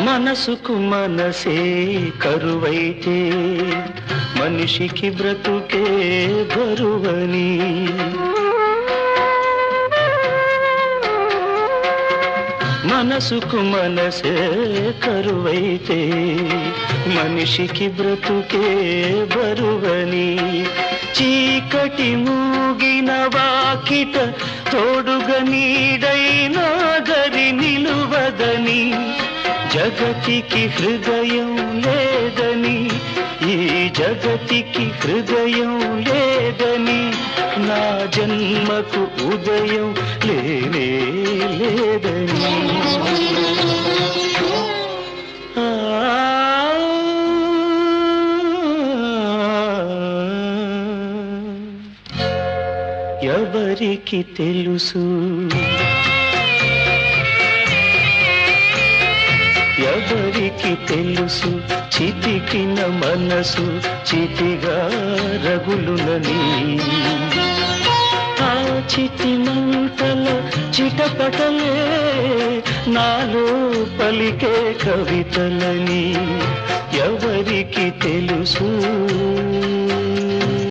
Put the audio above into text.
మనసుకు మనసే కరువైతే మనిషికి బ్రతుకే బరువని. మనసుకు మనసే కరువైతే మనిషికి బ్రతుకే బరువని. చీకటి మూగిన వాకిట తోడుగా నీడైనా గరి నిలువదని. జగతికి హృదయం లేదని, ఈ జగతికి హృదయం లేదని, నా జన్మకు ఉదయం లేనే లేదని. ఎవరికి తెలుసు, ఎవరికి తెలుసు చితికిన మనసు చితిగా రగులునని. ఆ చితి మంటల చిటపటలే నాలో పలికే కవితలని. ఎవరికి తెలుసు.